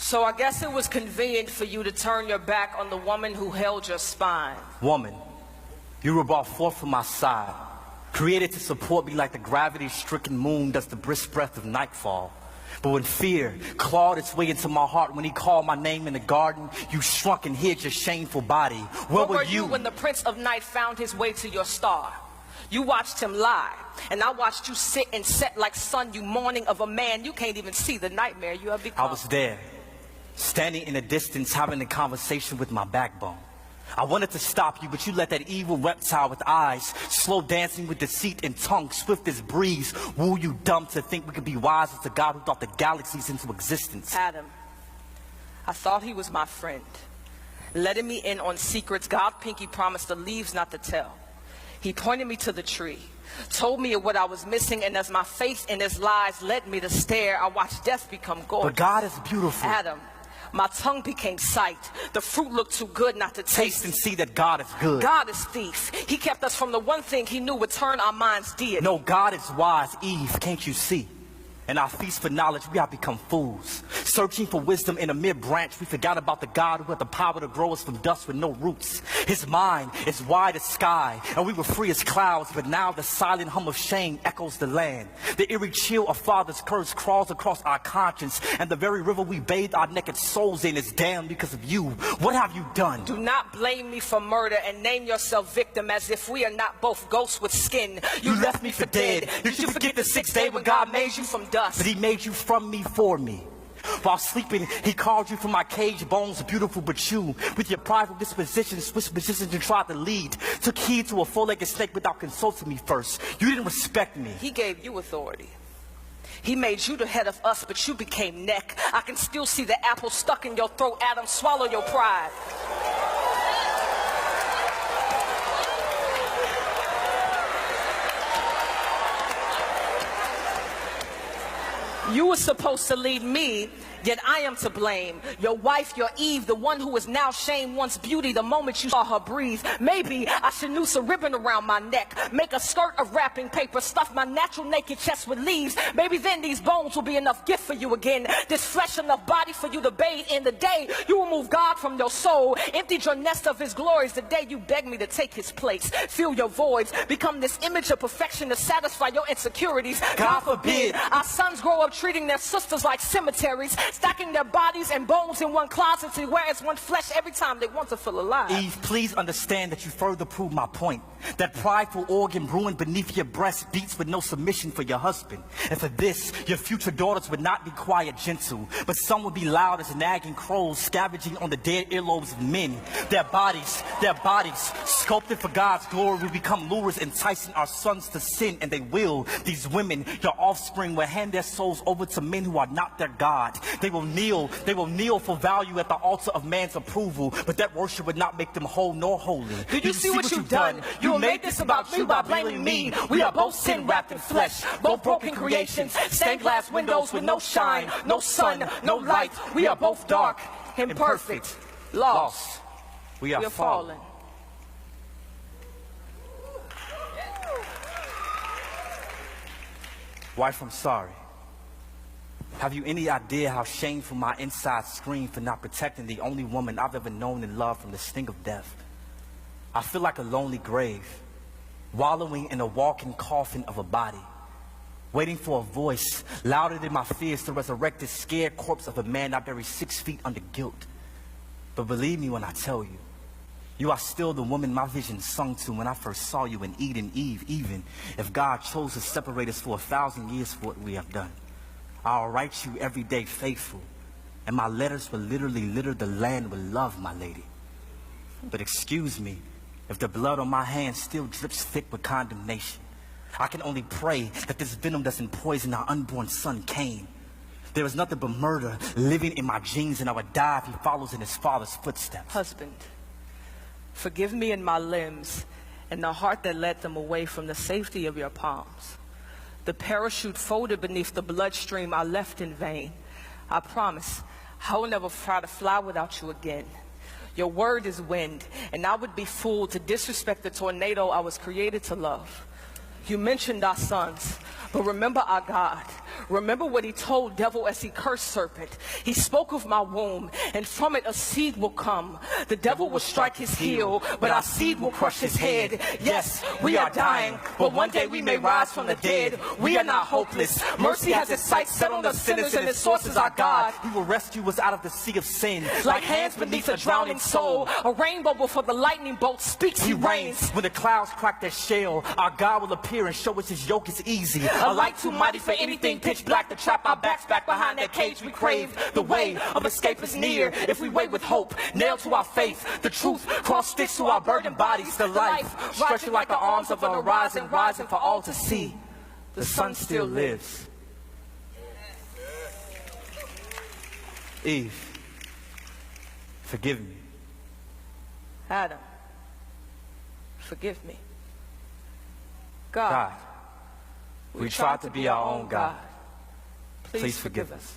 So I guess it was convenient for you to turn your back on the woman who held your spine. Woman, you were brought forth from my side, created to support me like the gravity-stricken moon does the brisk breath of nightfall. But when fear clawed its way into my heart, when he called my name in the garden, you shrunk and hid your shameful body. Where were you when the Prince of Night found his way to your star? You watched him lie, and I watched you sit and set like sun, you mourning of a man you can't even see the nightmare you have become. I was there, standing in the distance, having a conversation with my backbone. I wanted to stop you, but you let that evil reptile with eyes, slow dancing with deceit and tongue, swift as breeze, woo you dumb to think we could be wise as the God who thought the galaxies into existence. Adam, I thought he was my friend, letting me in on secrets God Pinky promised the leaves not to tell. He pointed me to the tree, told me of what I was missing, and as my faith in his lies led me to stare, I watched death become gorgeous. But God is beautiful. Adam, my tongue became sight. The fruit looked too good not to Taste and see that God is good. God is thief. He kept us from the one thing he knew would turn our minds deity. No, God is wise. Eve, can't you see? In our feast for knowledge, we have become fools. Searching for wisdom in a mere branch, we forgot about the God who had the power to grow us from dust with no roots. His mind is wide as sky, and we were free as clouds, but now the silent hum of shame echoes the land. The eerie chill of father's curse crawls across our conscience, and the very river we bathe our naked souls in is damned because of you. What have you done? Do not blame me for murder and name yourself victim as if we are not both ghosts with skin. You left me for dead. Did you forget the sixth day when God made you from dust? But he made you from me for me. While sleeping, he called you from my cage bones, beautiful but you, with your prideful disposition, switched positions and tried to lead. Took heed to a four-legged snake without consulting me first. You didn't respect me. He gave you authority. He made you the head of us, but you became neck. I can still see the apple stuck in your throat, Adam. Swallow your pride. You were supposed to lead me, yet I am to blame. Your wife, your Eve, the one who is now shamed once beauty the moment you saw her breathe. Maybe I should noose a ribbon around my neck, make a skirt of wrapping paper, stuff my natural naked chest with leaves. Maybe then these bones will be enough gift for you again, this flesh enough body for you to bathe in. The day you will move God from your soul, emptied your nest of his glories, the day you beg me to take his place, fill your voids, become this image of perfection to satisfy your insecurities. God forbid our sons grow up treating their sisters like cemeteries, stacking their bodies and bones in one closet to wear as one flesh every time they want to feel alive. Eve, please understand that you further prove my point. That prideful organ brewing beneath your breast beats with no submission for your husband. And for this, your future daughters would not be quiet, gentle, but some would be loud as nagging crows scavenging on the dead earlobes of men. Their bodies, sculpted for God's glory, will become lures enticing our sons to sin, and they will. These women, your offspring, will hand their souls over to men who are not their God. They will kneel for value at the altar of man's approval, but that worship would not make them whole nor holy. Do you see what you've done? You made this about you by blaming me. We are both sin wrapped in flesh, both broken creations, stained glass windows with no shine, no sun, no light. We are both dark, imperfect, lost. We are fallen. Wife, I'm sorry. Have you any idea how shameful my insides scream for not protecting the only woman I've ever known and loved from the sting of death? I feel like a lonely grave, wallowing in a walking coffin of a body, waiting for a voice louder than my fears to resurrect the scared corpse of a man I buried 6 feet under guilt. But believe me when I tell you, you are still the woman my vision sung to when I first saw you in Eden, Eve, even if God chose to separate us for 1,000 years for what we have done. I'll write you every day faithful, and my letters will literally litter the land with love, my lady. But excuse me, if the blood on my hands still drips thick with condemnation, I can only pray that this venom doesn't poison our unborn son, Cain. There is nothing but murder living in my genes, and I would die if he follows in his father's footsteps. Husband, forgive me in my limbs and the heart that led them away from the safety of your palms. The parachute folded beneath the bloodstream I left in vain. I promise I will never try to fly without you again. Your word is wind, and I would be fooled to disrespect the tornado I was created to love. You mentioned our sons, but remember our God. Remember what he told devil as he cursed serpent. He spoke of my womb, and from it a seed will come. The devil will strike his heel, but our seed will crush his head. Yes, we are dying, but one day we may rise from the dead. We are not hopeless. Mercy has its sights set on the sinners, and its source is our God. He will rescue us out of the sea of sin. Like hands beneath a drowning soul, a rainbow before the lightning bolt speaks, he reigns. When the clouds crack their shell, our God will appear and show us his yoke is easy. A light too mighty for anything pitch black to trap our backs back behind that cage we crave. The way of escape is near if we wait with hope, nailed to our faith. The truth cross sticks to our burdened bodies. The life stretching like the arms of an horizon, rising for all to see. The sun still lives. Eve, forgive me. Adam, forgive me. God, We tried to be our own God. Please forgive us.